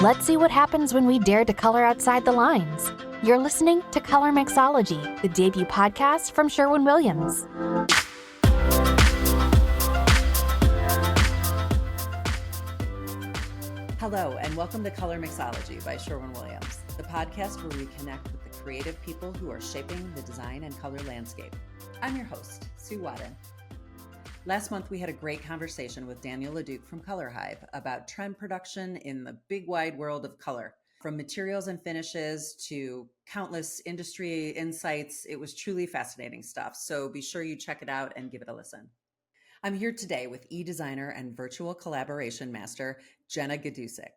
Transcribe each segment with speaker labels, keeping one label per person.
Speaker 1: Let's see what happens when we dare to color outside the lines. You're listening to Colormixology, the debut podcast from Sherwin-Williams.
Speaker 2: Hello, and welcome to Colormixology by Sherwin-Williams, the podcast where we connect with the creative people who are shaping the design and color landscape. I'm your host, Sue Wadden. Last month, we had a great conversation with Daniel LeDuc from Color Hive about trend production in the big wide world of color. From materials and finishes to countless industry insights, it was truly fascinating stuff. So be sure you check it out and give it a listen. I'm here today with e-designer and virtual collaboration master, Jenna Gaidusek.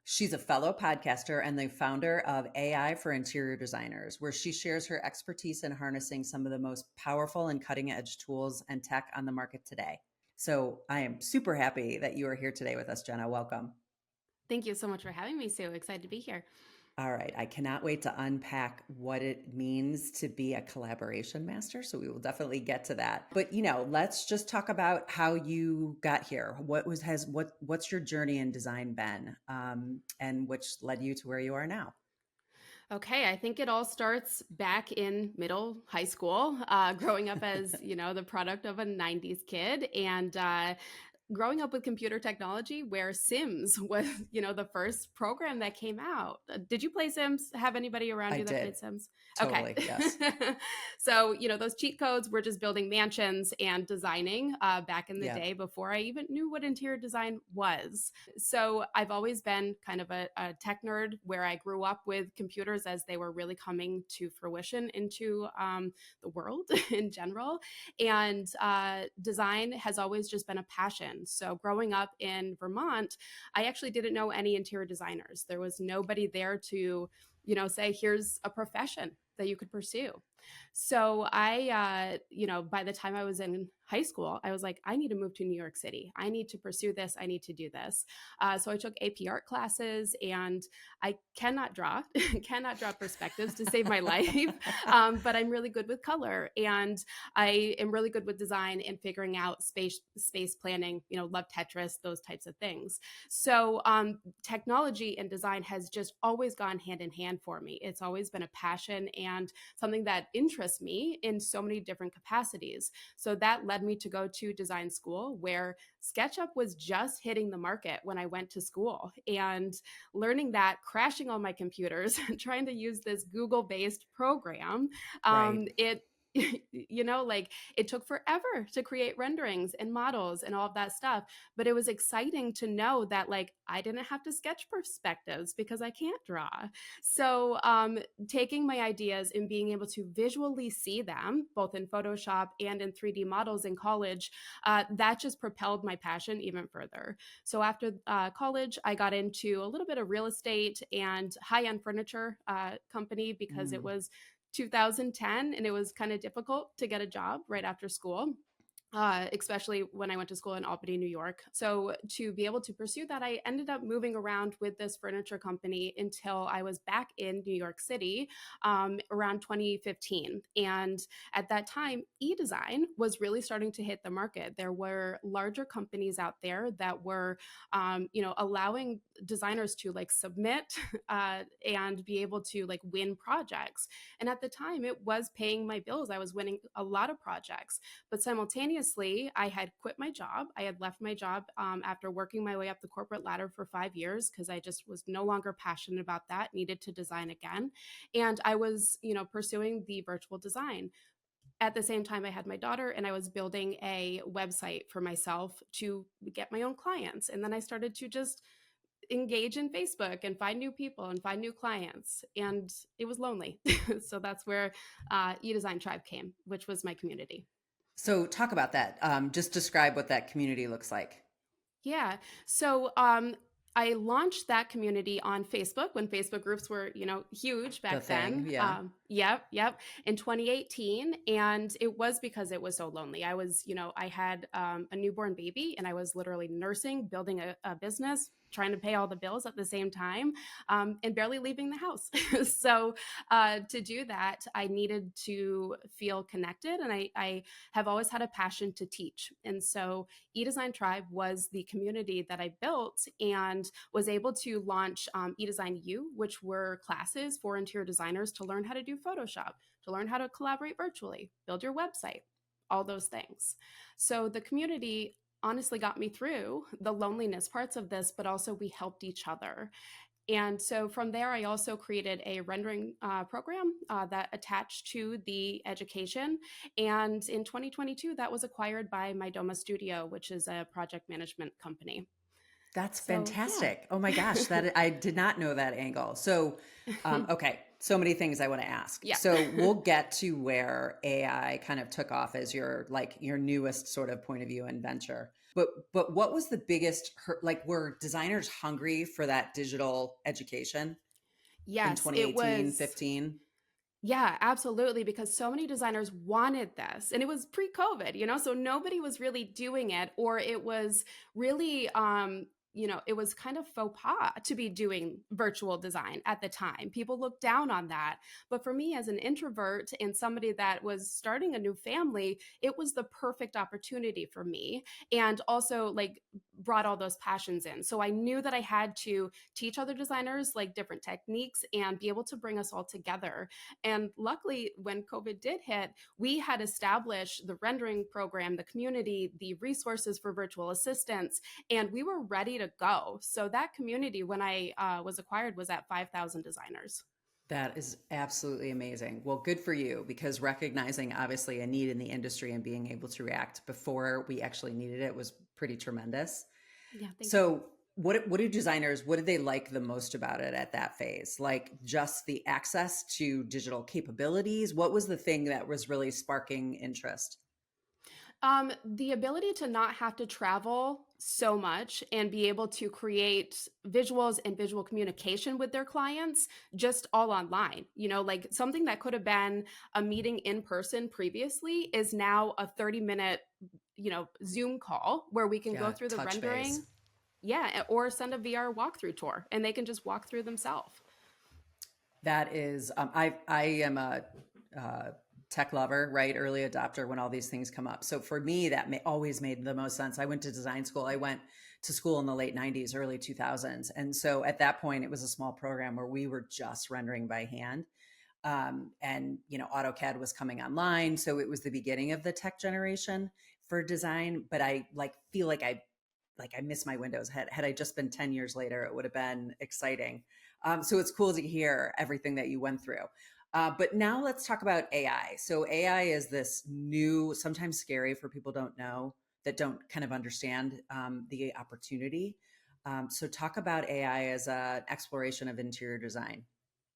Speaker 2: She's a fellow podcaster and the founder of AI for Interior Designers, where she shares her expertise in harnessing some of the most powerful and cutting-edge tools and tech on the market today. So I am super happy that you are here today with us, Jenna. Welcome.
Speaker 3: Thank you so much for having me, Sue. Excited to be here.
Speaker 2: All right. I cannot wait to unpack what it means to be a collaboration master. So we will definitely get to that. But, let's just talk about how you got here. What's your journey in design been, and which led you to where you are now?
Speaker 3: Okay, I think it all starts back in high school, growing up as, the product of a 90s kid. And growing up with computer technology where Sims was, the first program that came out. Did you play Sims? Have anybody around you that played Sims?
Speaker 2: Totally,
Speaker 3: okay.
Speaker 2: Yes.
Speaker 3: So, those cheat codes were just building mansions and designing back in the day before I even knew what interior design was. So I've always been kind of a tech nerd where I grew up with computers as they were really coming to fruition into the world in general. And design has always just been a passion. So growing up in Vermont, I actually didn't know any interior designers. There was nobody there to, say, here's a profession that you could pursue. So I, by the time I was in high school, I was like, I need to move to New York City. I need to pursue this. I need to do this. So I took AP art classes, and I cannot draw, perspectives to save my life. But I'm really good with color, and I am really good with design and figuring out space planning, love Tetris, those types of things. So technology and design has just always gone hand in hand for me. It's always been a passion and something that interests me in so many different capacities. So that led me to go to design school, where SketchUp was just hitting the market when I went to school, and learning that, crashing on my computers, trying to use this Google-based program, it took forever to create renderings and models and all of that stuff. But it was exciting to know that I didn't have to sketch perspectives because I can't draw. So taking my ideas and being able to visually see them both in Photoshop and in 3D models in college, that just propelled my passion even further. So after college, I got into a little bit of real estate and high-end furniture company because it was 2010 and it was kind of difficult to get a job right after school. Especially when I went to school in Albany, New York. So to be able to pursue that, I ended up moving around with this furniture company until I was back in New York City around 2015. And at that time, e-design was really starting to hit the market. There were larger companies out there that were, allowing designers to submit and be able to win projects. And at the time, it was paying my bills. I was winning a lot of projects, but simultaneously, I had quit my job. I had left my job after working my way up the corporate ladder for 5 years because I just was no longer passionate about that, needed to design again. And I was, pursuing the virtual design. At the same time, I had my daughter, and I was building a website for myself to get my own clients. And then I started to just engage in Facebook and find new people and find new clients. And it was lonely. So that's where eDesign Tribe came, which was my community.
Speaker 2: So talk about that. Just describe what that community looks like.
Speaker 3: Yeah. So I launched that community on Facebook when Facebook groups were, huge back then. Yep. In 2018. And it was because it was so lonely. I was, I had a newborn baby, and I was literally nursing, building a business, trying to pay all the bills at the same time, and barely leaving the house. So to do that, I needed to feel connected. And I have always had a passion to teach. And so eDesign Tribe was the community that I built and was able to launch eDesign U, which were classes for interior designers to learn how to do Photoshop, to learn how to collaborate virtually, build your website, all those things. So the community honestly got me through the loneliness parts of this, but also we helped each other. And so from there, I also created a rendering program that attached to the education. And in 2022, that was acquired by Mydoma Studio, which is a project management company.
Speaker 2: That's
Speaker 3: So,
Speaker 2: fantastic.
Speaker 3: yeah.
Speaker 2: Oh my gosh, that I did not know that angle. So, okay, so many things I want to ask.
Speaker 3: Yeah.
Speaker 2: So we'll get to where AI kind of took off as your newest sort of point of view and venture. But what was the biggest were designers hungry for that digital education in
Speaker 3: Yes,
Speaker 2: 2018, 15?
Speaker 3: Yeah, absolutely. Because so many designers wanted this, and it was pre-COVID, so nobody was really doing it, or it was really, it was kind of faux pas to be doing virtual design at the time. People looked down on that. But for me, as an introvert and somebody that was starting a new family, it was the perfect opportunity for me, and also brought all those passions in. So I knew that I had to teach other designers different techniques and be able to bring us all together. And luckily, when COVID did hit, we had established the rendering program, the community, the resources for virtual assistants, and we were ready to go. So that community, when I was acquired, was at 5,000 designers.
Speaker 2: That is absolutely amazing. Well, good for you, because recognizing obviously a need in the industry and being able to react before we actually needed it was pretty tremendous.
Speaker 3: Yeah. Thank you.
Speaker 2: So what do designers, what did they like the most about it at that phase? Like just the access to digital capabilities? What was the thing that was really sparking interest?
Speaker 3: The ability to not have to travel so much and be able to create visuals and visual communication with their clients just all online. Something that could have been a meeting in person previously is now a 30-minute, Zoom call where we can go through the rendering.
Speaker 2: Base.
Speaker 3: Yeah, or send a VR walkthrough tour and they can just walk through themselves.
Speaker 2: That is, I am a tech lover, right? Early adopter when all these things come up. So for me, that always made the most sense. I went to design school. I went to school in the late 90s, early 2000s. And so at that point, it was a small program where we were just rendering by hand. And, AutoCAD was coming online. So it was the beginning of the tech generation for design. But I feel like I missed my windows. Had I just been 10 years later, it would have been exciting. So it's cool to hear everything that you went through. But now let's talk about AI. So AI is this new, sometimes scary for people that don't kind of understand the opportunity. So talk about AI as an exploration of interior design.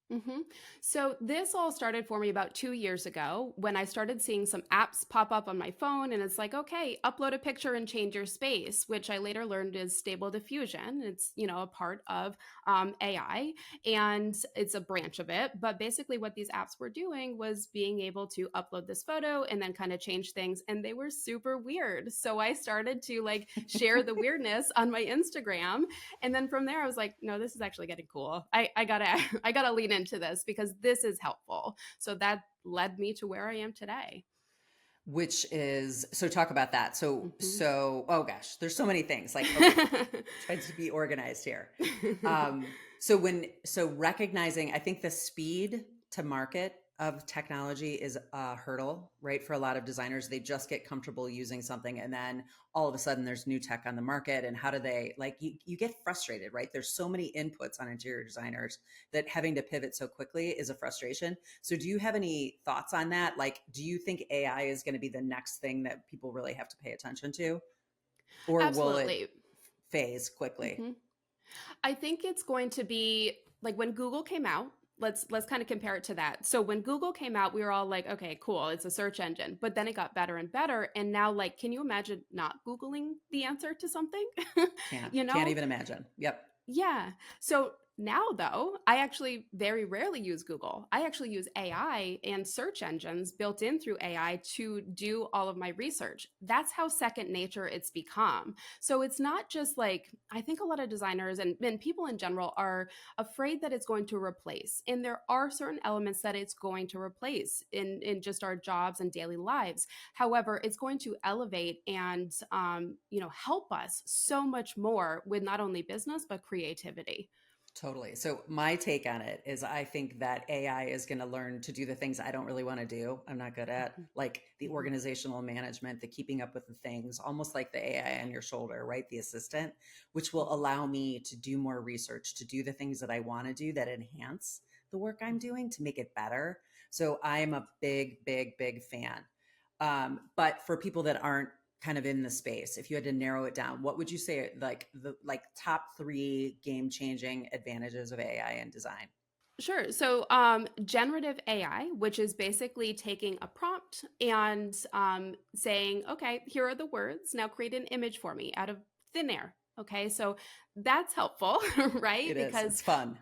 Speaker 3: Mm-hmm. So this all started for me about 2 years ago when I started seeing some apps pop up on my phone, and it's like, okay, upload a picture and change your space, which I later learned is Stable Diffusion. It's, a part of AI, and it's a branch of it. But basically what these apps were doing was being able to upload this photo and then kind of change things, and they were super weird. So I started to share the weirdness on my Instagram. And then from there I was like, no, this is actually getting cool. I gotta lean into this because this is helpful. So that led me to where I am today.
Speaker 2: Which is, so talk about that. So, oh gosh, there's so many things trying to be organized here. So recognizing, I think the speed to market of technology is a hurdle, right? For a lot of designers, they just get comfortable using something and then all of a sudden there's new tech on the market. And how do they, you get frustrated, right? There's so many inputs on interior designers that having to pivot so quickly is a frustration. So do you have any thoughts on that? Do you think AI is going to be the next thing that people really have to pay attention to? Or
Speaker 3: Absolutely.
Speaker 2: will it phase quickly?
Speaker 3: Mm-hmm. I think it's going to be when Google came out. Let's kind of compare it to that. So when Google came out, we were all like, okay, cool, it's a search engine. But then it got better and better. And now, can you imagine not Googling the answer to something?
Speaker 2: Can't even imagine. Yep.
Speaker 3: Yeah. So Now, though, I actually very rarely use Google. I actually use AI and search engines built in through AI to do all of my research. That's how second nature it's become. So it's not just like, I think a lot of designers and people in general are afraid that it's going to replace. And there are certain elements that it's going to replace in just our jobs and daily lives. However, it's going to elevate and, help us so much more with not only business, but creativity.
Speaker 2: Totally. So my take on it is I think that AI is going to learn to do the things I don't really want to do. I'm not good at, like the
Speaker 3: Mhm.
Speaker 2: organizational management, the keeping up with the things, almost like the AI on your shoulder, right? The assistant, which will allow me to do more research, to do the things that I want to do that enhance the work I'm doing to make it better. So I'm a big, big, big fan. But for people that aren't kind of in the space, if you had to narrow it down, what would you say like the top three game changing advantages of AI in design?
Speaker 3: Sure. So, generative AI, which is basically taking a prompt and saying, okay, here are the words. Now create an image for me out of thin air. Okay. So that's helpful, right?
Speaker 2: It is.
Speaker 3: Because
Speaker 2: It's fun.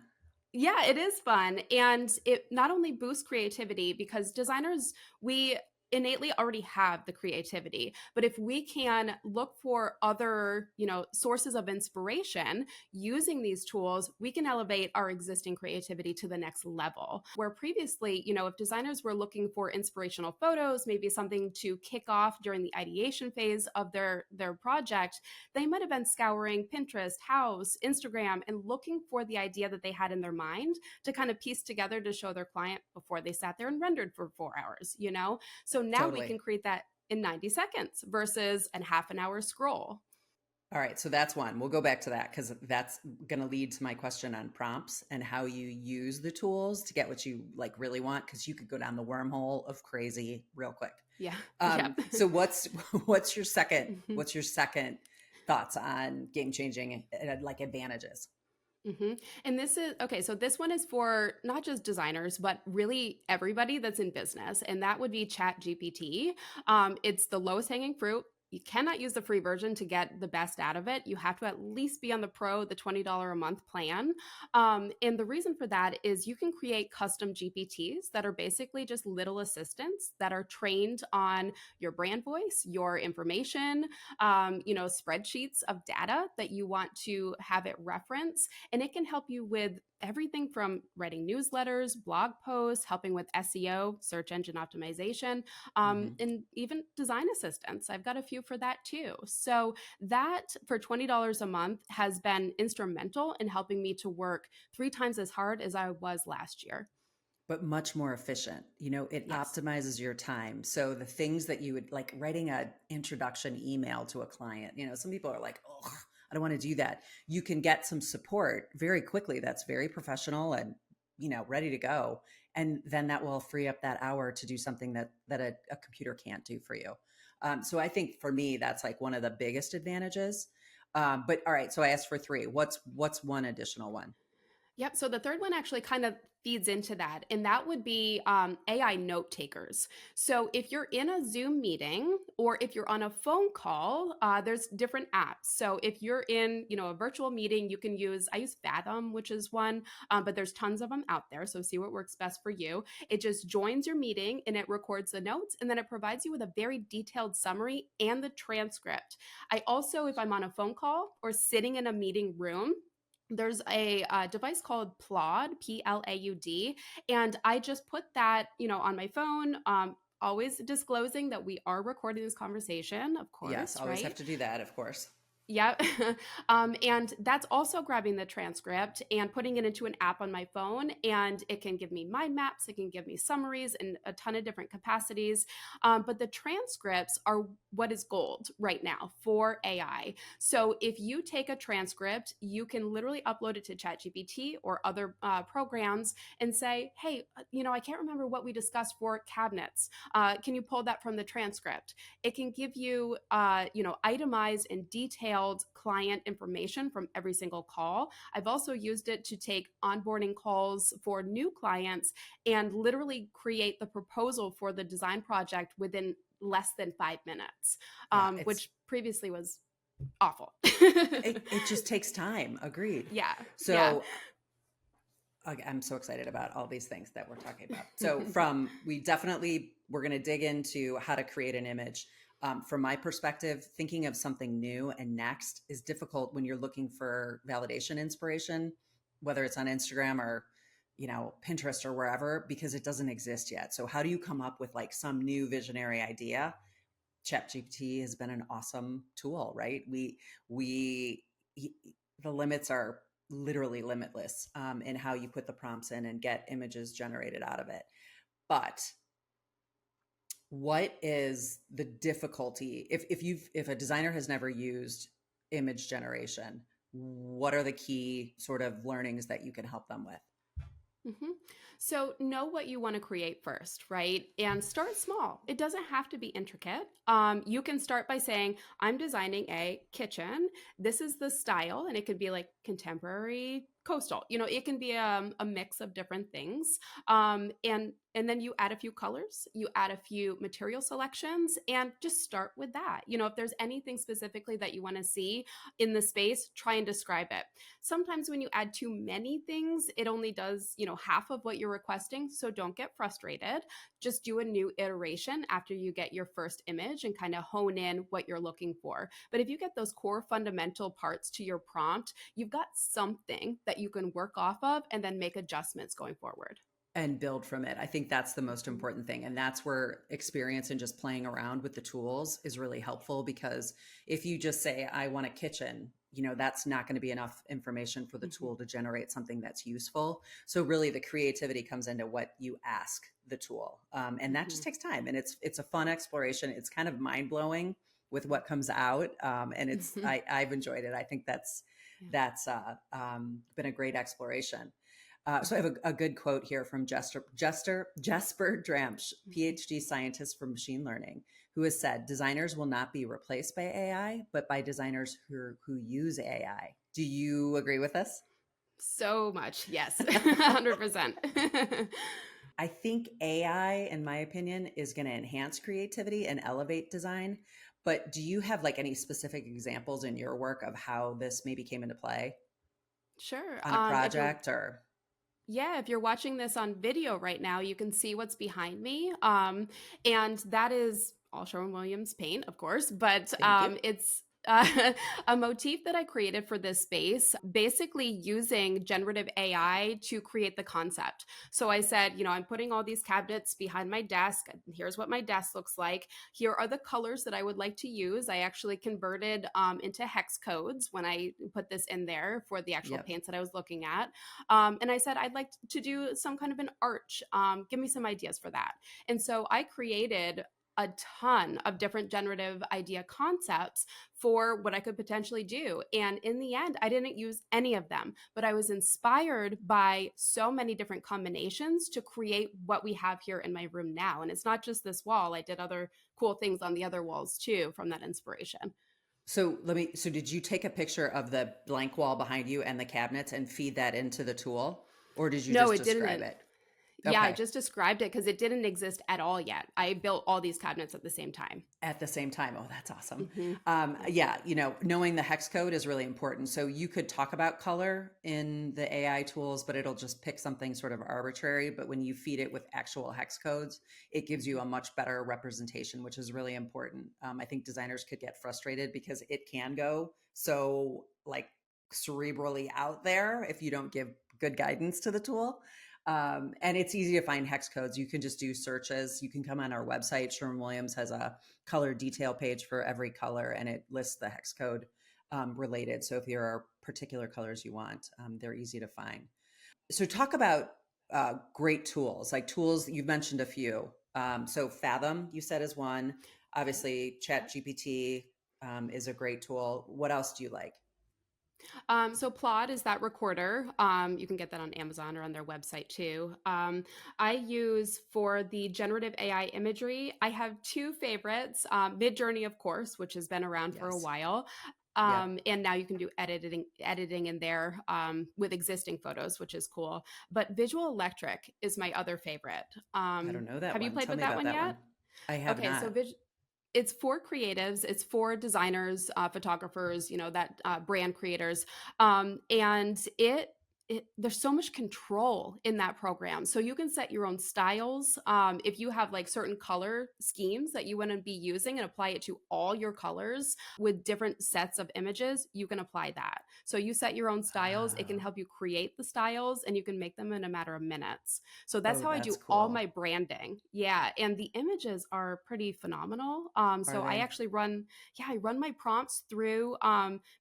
Speaker 3: yeah, it is fun. And it not only boosts creativity because designers, we innately already have the creativity, but if we can look for other, sources of inspiration using these tools, we can elevate our existing creativity to the next level. Where previously, if designers were looking for inspirational photos, maybe something to kick off during the ideation phase of their project, they might have been scouring Pinterest, House, Instagram, and looking for the idea that they had in their mind to kind of piece together to show their client before they sat there and rendered for 4 hours. So now we
Speaker 2: Totally.
Speaker 3: can create that in 90 seconds versus a half an hour scroll.
Speaker 2: All right. So that's one. We'll go back to that because that's going to lead to my question on prompts and how you use the tools to get what you like really want. Cause you could go down the wormhole of crazy real quick.
Speaker 3: Yeah. Yep.
Speaker 2: So what's your second thoughts on game changing like advantages?
Speaker 3: hmm And this is okay. So this one is for not just designers, but really everybody that's in business, and that would be Chat GPT. It's the lowest hanging fruit. You cannot use the free version to get the best out of it. You have to at least be on the pro, the $20 a month plan. And the reason for that is you can create custom GPTs that are basically just little assistants that are trained on your brand voice, your information, spreadsheets of data that you want to have it reference. And it can help you with everything from writing newsletters, blog posts, helping with SEO, search engine optimization,
Speaker 2: Mhm.
Speaker 3: and even design assistants. I've got a few for that too. So that for $20 a month has been instrumental in helping me to work 3 times as hard as I was last year.
Speaker 2: But much more efficient. It
Speaker 3: Yes.
Speaker 2: optimizes your time. So the things that you would like writing a introduction email to a client, some people are like, oh, I don't want to do that. You can get some support very quickly. That's very professional and, ready to go. And then that will free up that hour to do something that a computer can't do for you. So I think for me, that's like one of the biggest advantages. But all right, so I asked for three. What's one additional one?
Speaker 3: Yep. So the third one actually kind of feeds into that, and that would be AI note takers. So if you're in a Zoom meeting or if you're on a phone call, there's different apps. So if you're in, a virtual meeting, you can I use Fathom, which is one, but there's tons of them out there. So see what works best for you. It just joins your meeting and it records the notes, and then it provides you with a very detailed summary and the transcript. I also, if I'm on a phone call or sitting in a meeting room, there's a device called Plaud, Plaud, and I just put that, on my phone, always disclosing that we are recording this conversation, of
Speaker 2: Yes,
Speaker 3: course,
Speaker 2: always have
Speaker 3: right?
Speaker 2: to do that, of course.
Speaker 3: Yep. And that's also grabbing the transcript and putting it into an app on my phone. And it can give me mind maps, it can give me summaries in a ton of different capacities. But the transcripts are what is gold right now for AI. So if you take a transcript, you can literally upload it to ChatGPT or other programs and say, hey, I can't remember what we discussed for cabinets. Can you pull that from the transcript? It can give you, itemized and detailed client information from every single call. I've also used it to take onboarding calls for new clients and literally create the proposal for the design project within less than 5 minutes,
Speaker 2: Yeah,
Speaker 3: which previously was awful.
Speaker 2: it just takes time. Agreed.
Speaker 3: Yeah. Yeah.
Speaker 2: So I'm so excited about all these things that we're talking about. So we're going to dig into how to create an image. From my perspective, thinking of something new and next is difficult when you're looking for validation inspiration, whether it's on Instagram or, Pinterest or wherever, because it doesn't exist yet. So how do you come up with like some new visionary idea? ChatGPT has been an awesome tool, right? The limits are literally limitless in how you put the prompts in and get images generated out of it. But what is the difficulty if a designer has never used image generation? What are the key sort of learnings that you can help them with?
Speaker 3: hmm So know what you want to create first, right? And start small. It doesn't have to be intricate. You can start by saying, I'm designing a kitchen. This is the style, and it could be like contemporary, coastal. It can be a mix of different things. And then you add a few colors, you add a few material selections, and just start with that. If there's anything specifically that you want to see in the space, try and describe it. Sometimes when you add too many things, it only does, half of what you're requesting. So don't get frustrated. Just do a new iteration after you get your first image and kind of hone in what you're looking for. But if you get those core fundamental parts to your prompt, you've got something that you can work off of and then make adjustments going forward.
Speaker 2: And build from it. I think that's the most important thing. And that's where experience and just playing around with the tools is really helpful, because if you just say, I want a kitchen, that's not going to be enough information for the tool to generate something that's useful. So really the creativity comes into what you ask the tool. And that just takes time. And it's a fun exploration. It's kind of mind blowing with what comes out. And I've enjoyed it. I think that's been a great exploration. So I have a good quote here from Jesper Dramsch, PhD scientist for machine learning, who has said, designers will not be replaced by AI, but by designers who use AI. Do you agree with this?
Speaker 3: So much. Yes, 100%.
Speaker 2: I think AI, in my opinion, is going to enhance creativity and elevate design. But do you have like any specific examples in your work of how this maybe came into play
Speaker 3: Sure.
Speaker 2: on a project or?
Speaker 3: Yeah, if you're watching this on video right now, you can see what's behind me. And that is all Sherwin-Williams paint, of course, but it's a motif that I created for this space, basically using generative AI to create the concept. So I said, I'm putting all these cabinets behind my desk. Here's what my desk looks like. Here are the colors that I would like to use. I actually converted into hex codes when I put this in there for the actual paints that I was looking at. And I said, I'd like to do some kind of an arch. Give me some ideas for that. And so I created a ton of different generative idea concepts for what I could potentially do. And in the end, I didn't use any of them, but I was inspired by so many different combinations to create what we have here in my room now. And it's not just this wall. I did other cool things on the other walls too from that inspiration.
Speaker 2: So did you take a picture of the blank wall behind you and the cabinets and feed that into the tool? Or did you just describe it?
Speaker 3: Yeah,
Speaker 2: Okay.
Speaker 3: I just described it because it didn't exist at all yet. I built all these cabinets at the same time.
Speaker 2: At the same time. Oh, that's awesome. Yeah, knowing the hex code is really important. So you could talk about color in the AI tools, but it'll just pick something sort of arbitrary. But when you feed it with actual hex codes, it gives you a much better representation, which is really important. I think designers could get frustrated because it can go so like cerebrally out there if you don't give good guidance to the tool. And it's easy to find hex codes. You can just do searches. You can come on our website. Sherwin-Williams has a color detail page for every color, and it lists the hex code related. So if there are particular colors you want, they're easy to find. So talk about great tools, like tools, you've mentioned a few. So Fathom, you said, is one. Obviously, ChatGPT is a great tool. What else do you like?
Speaker 3: So Plod is that recorder. You can get that on Amazon or on their website too. I use for the generative AI imagery, I have two favorites. Midjourney, of course, which has been around for a while. And now you can do editing in there with existing photos, which is cool. But Visual Electric is my other favorite.
Speaker 2: I don't know that
Speaker 3: Have
Speaker 2: one.
Speaker 3: you played
Speaker 2: Tell
Speaker 3: with
Speaker 2: me
Speaker 3: that
Speaker 2: about
Speaker 3: one
Speaker 2: that
Speaker 3: yet?
Speaker 2: one. I have
Speaker 3: Okay,
Speaker 2: not.
Speaker 3: so it's for creatives, it's for designers, photographers, that brand creators, and there's so much control in that program. So you can set your own styles. If you have like certain color schemes that you want to be using and apply it to all your colors with different sets of images, you can apply that. So you set your own styles. It can
Speaker 2: Wow.
Speaker 3: help you create the styles and you can make them in a matter of minutes. So that's
Speaker 2: Oh,
Speaker 3: how I do
Speaker 2: that's
Speaker 3: all
Speaker 2: cool.
Speaker 3: my branding. Yeah. And the images are pretty phenomenal.
Speaker 2: Are
Speaker 3: So I
Speaker 2: they?
Speaker 3: actually I run my prompts through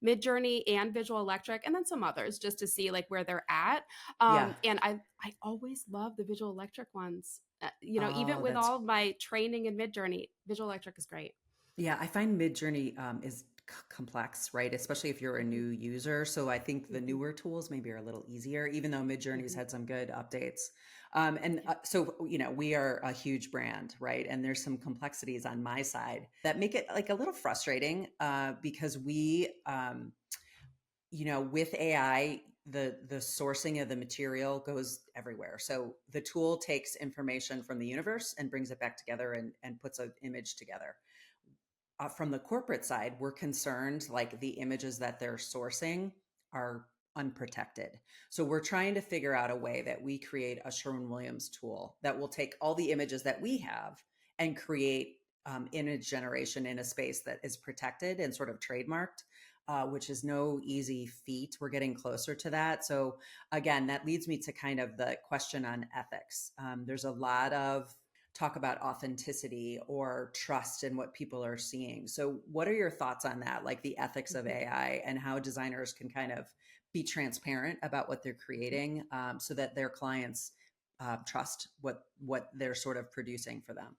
Speaker 3: Midjourney and Visual Electric, and then some others just to see like where they're at.
Speaker 2: Yeah.
Speaker 3: And I always love the Visual Electric ones. Even
Speaker 2: Oh,
Speaker 3: with
Speaker 2: that's
Speaker 3: all my training in Midjourney, Visual Electric is great.
Speaker 2: yeah. I find Midjourney is complex, right? Especially if you're a
Speaker 3: Hmm.
Speaker 2: new user. So I think the
Speaker 3: Hmm.
Speaker 2: newer tools maybe are a little easier, even though Midjourney's
Speaker 3: Hmm.
Speaker 2: had some good updates. And
Speaker 3: Yeah.
Speaker 2: so, we are a huge brand, right? And there's some complexities on my side that make it like a little frustrating because with AI, the sourcing of the material goes everywhere. So the tool takes information from the universe and brings it back together and puts an image together. From the corporate side, we're concerned like the images that they're sourcing are unprotected. So we're trying to figure out a way that we create a Sherwin-Williams tool that will take all the images that we have and create image generation in a space that is protected and sort of trademarked, which is no easy feat. We're getting closer to that. So again, that leads me to kind of the question on ethics. There's a lot of talk about authenticity or trust in what people are seeing. So, what are your thoughts on that, like the ethics of
Speaker 3: Mhm.
Speaker 2: AI and how designers can kind of be transparent about what they're creating so that their clients trust what they're sort of producing for them?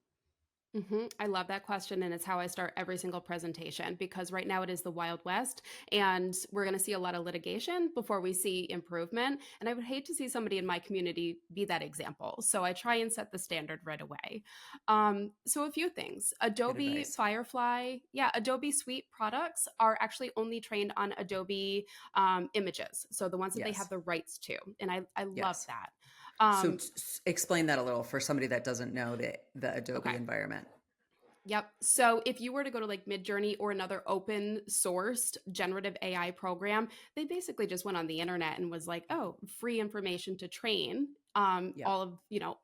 Speaker 3: I love that question. And it's how I start every single presentation because right now it is the Wild West and we're going to see a lot of litigation before we see improvement. And I would hate to see somebody in my community be that example. So I try and set the standard right away. So a few things
Speaker 2: Good
Speaker 3: Adobe
Speaker 2: advice.
Speaker 3: Firefly, yeah, Adobe Suite products are actually only trained on Adobe images. So the ones that they have
Speaker 2: Yes.
Speaker 3: the rights to. And I love
Speaker 2: Yes.
Speaker 3: that.
Speaker 2: So,
Speaker 3: Um,
Speaker 2: explain that a little for somebody that doesn't know the Adobe
Speaker 3: okay.
Speaker 2: environment.
Speaker 3: Yep. So if you were to go to like Midjourney or another open sourced generative AI program, they basically just went on the internet and was like, oh, free information to train
Speaker 2: Yep.
Speaker 3: all of,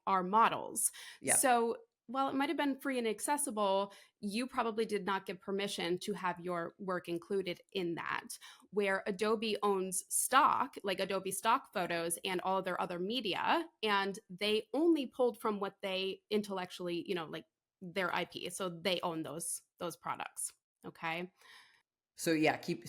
Speaker 3: our models.
Speaker 2: Yep.
Speaker 3: So while it might have been free and accessible, you probably did not give permission to have your work included in that. Where Adobe owns stock, like Adobe stock photos and all of their other media, and they only pulled from what they intellectually, like their IP. So they own those products. Okay.
Speaker 2: So yeah, keep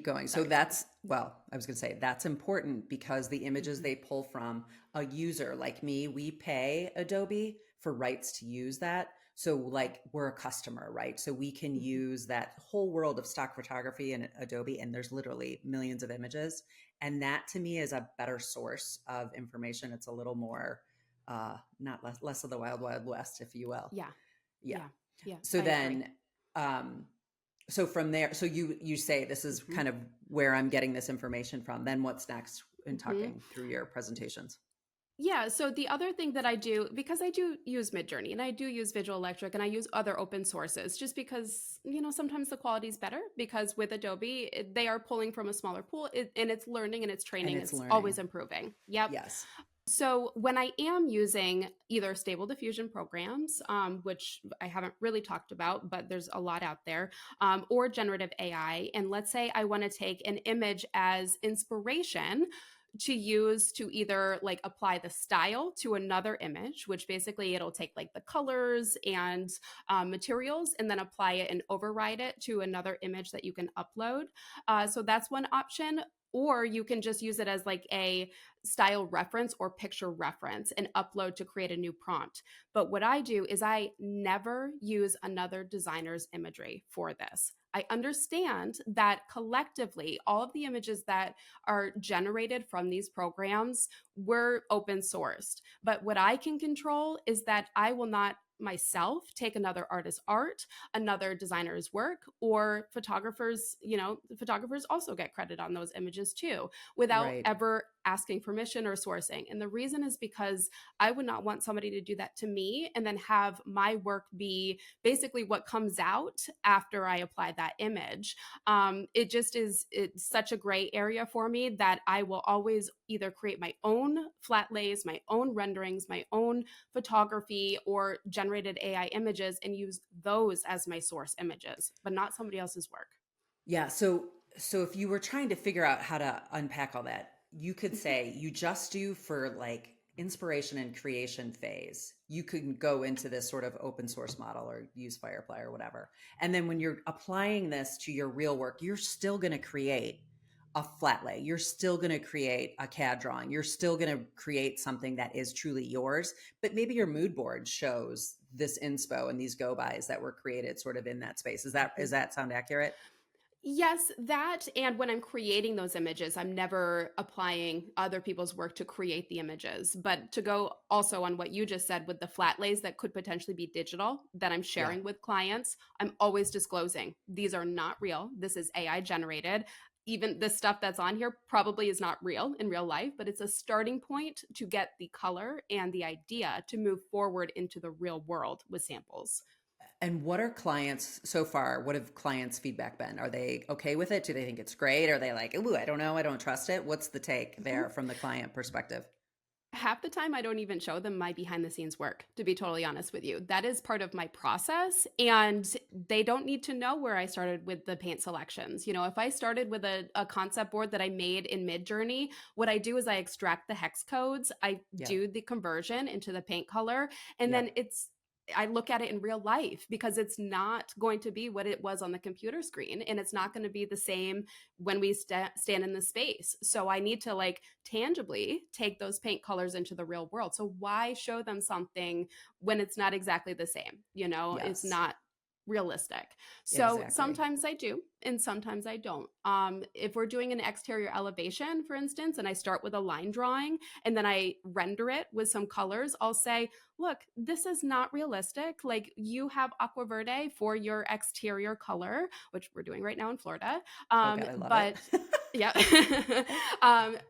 Speaker 2: going. So
Speaker 3: Sorry.
Speaker 2: that's well, I was going to say that's important because the images
Speaker 3: Mhm.
Speaker 2: they pull from a user like me, we pay Adobe for rights to use that. So like we're a customer, right? So we can
Speaker 3: Mhm.
Speaker 2: use that whole world of stock photography in Adobe and there's literally millions of images and that to me is a better source of information. It's a little more not less of the wild west if you will.
Speaker 3: Yeah.
Speaker 2: Yeah.
Speaker 3: Yeah. Yeah.
Speaker 2: So
Speaker 3: I agree.
Speaker 2: then um so from there, so you say this is
Speaker 3: Mhm.
Speaker 2: kind of where I'm getting this information from. Then what's next in
Speaker 3: Mhm.
Speaker 2: talking through your presentations?
Speaker 3: Yeah. So the other thing that I do, because I do use Midjourney and I do use Visual Electric and I use other open sources, just because sometimes the quality is better. Because with Adobe, they are pulling from a smaller pool, and it's learning and it's
Speaker 2: And
Speaker 3: training.
Speaker 2: it's
Speaker 3: It's
Speaker 2: learning.
Speaker 3: always improving. Yep.
Speaker 2: Yes.
Speaker 3: So when I am using either stable diffusion programs, which I haven't really talked about, but there's a lot out there, or generative AI, and let's say I want to take an image as inspiration to use to either like apply the style to another image, which basically it'll take like the colors and materials and then apply it and override it to another image that you can upload. So that's one option. Or you can just use it as like a style reference or picture reference and upload to create a new prompt. But what I do is I never use another designer's imagery for this. I understand that collectively, all of the images that are generated from these programs were open sourced. But what I can control is that I will not myself take another artist's art, another designer's work, or photographers, photographers also get credit on those images too, without
Speaker 2: Right.
Speaker 3: ever asking permission or sourcing. And the reason is because I would not want somebody to do that to me and then have my work be basically what comes out after I apply that image. It's such a gray area for me that I will always either create my own flat lays, my own renderings, my own photography, or generated AI images and use those as my source images, but not somebody else's work.
Speaker 2: Yeah. So if you were trying to figure out how to unpack all that, you could say you just do for like inspiration and creation phase. You could go into this sort of open source model or use Firefly or whatever. And then when you're applying this to your real work, you're still going to create a flat lay. You're still going to create a CAD drawing. You're still going to create something that is truly yours, but maybe your mood board shows this inspo and these go bys that were created sort of in that space. Does that sound accurate?
Speaker 3: Yes, that. And when I'm creating those images, I'm never applying other people's work to create the images. But to go also on what you just said with the flat lays that could potentially be digital that I'm sharing with clients, I'm always disclosing these are not real. This is AI generated. Even the stuff that's on here probably is not real in real life, but it's a starting point to get the color and the idea to move forward into the real world with samples.
Speaker 2: And what are clients so far? What have clients' feedback been? Are they okay with it? Do they think it's great? Are they like, ooh, I don't know, I don't trust it? What's the take there from the client perspective?
Speaker 3: Half the time, I don't even show them my behind the scenes work, to be totally honest with you. That is part of my process. And they don't need to know where I started with the paint selections. If I started with a concept board that I made in Midjourney, what I do is I extract the hex codes, I do the conversion into the paint color, and then I look at it in real life because it's not going to be what it was on the computer screen, and it's not going to be the same when we stand in the space. So I need to like tangibly take those paint colors into the real world. So why show them something when it's not exactly the same? It's not realistic. So sometimes I do and sometimes I don't. If we're doing an exterior elevation, for instance, and I start with a line drawing and then I render it with some colors, I'll say, look, this is not realistic. Like, you have aqua verde for your exterior color, which we're doing right now in Florida.
Speaker 2: I love it.
Speaker 3: Yeah.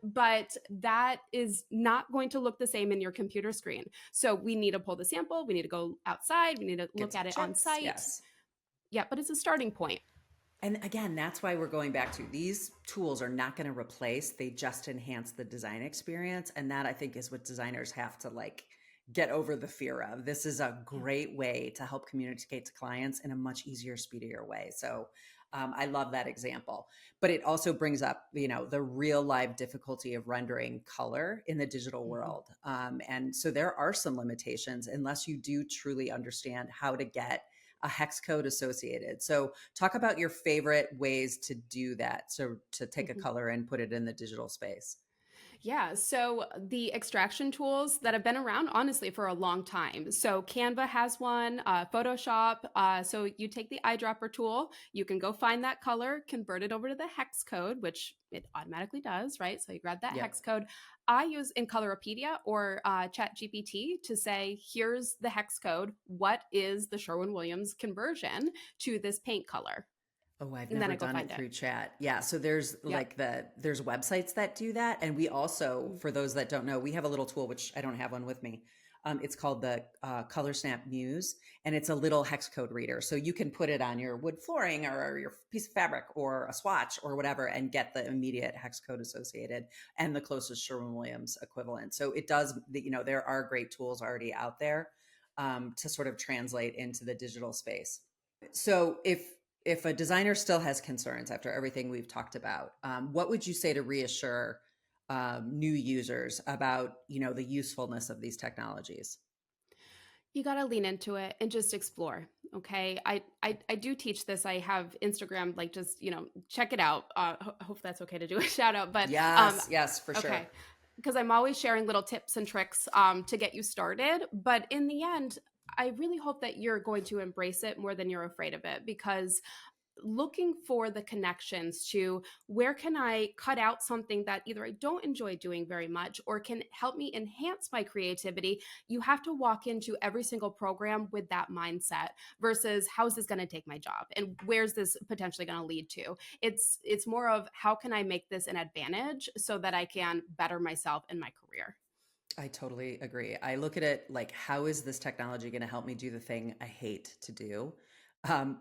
Speaker 3: But that is not going to look the same in your computer screen. So we need to pull the sample. We need to go outside. We need to look at it on site.
Speaker 2: Yes.
Speaker 3: Yeah, but it's a starting point.
Speaker 2: And again, that's why we're going back to these tools are not going to replace, they just enhance the design experience. And that, I think, is what designers have to like get over the fear of. This is a great way to help communicate to clients in a much easier, speedier way. So I love that example, but it also brings up, the real live difficulty of rendering color in the digital world. And so there are some limitations unless you do truly understand how to get a hex code associated. So talk about your favorite ways to do that. So to take a color and put it in the digital space.
Speaker 3: Yeah, so the extraction tools that have been around, honestly, for a long time. So Canva has one, Photoshop. So you take the eyedropper tool, you can go find that color, convert it over to the hex code, which it automatically does, right? So you grab that hex code. I use in Coloripedia or ChatGPT to say, here's the hex code. What is the Sherwin-Williams conversion to this paint color?
Speaker 2: Oh, I've never done it through chat. Yeah. So there's there's websites that do that. And we also, for those that don't know, we have a little tool, which I don't have one with me. It's called the Color Snap Muse, and it's a little hex code reader. So you can put it on your wood flooring or your piece of fabric or a swatch or whatever and get the immediate hex code associated and the closest Sherwin-Williams equivalent. So it does, there are great tools already out there to sort of translate into the digital space. So if a designer still has concerns after everything we've talked about, what would you say to reassure new users about, the usefulness of these technologies?
Speaker 3: You got to lean into it and just explore. Okay. I do teach this. I have Instagram, like just, check it out. Hope that's okay to do a shout out, but
Speaker 2: yes, for sure. Okay.
Speaker 3: Because I'm always sharing little tips and tricks to get you started. But in the end, I really hope that you're going to embrace it more than you're afraid of it, because looking for the connections to where can I cut out something that either I don't enjoy doing very much or can help me enhance my creativity. You have to walk into every single program with that mindset versus how's this going to take my job and where's this potentially going to lead to. It's more of how can I make this an advantage so that I can better myself in my career.
Speaker 2: I totally agree. I look at it like, how is this technology going to help me do the thing I hate to do?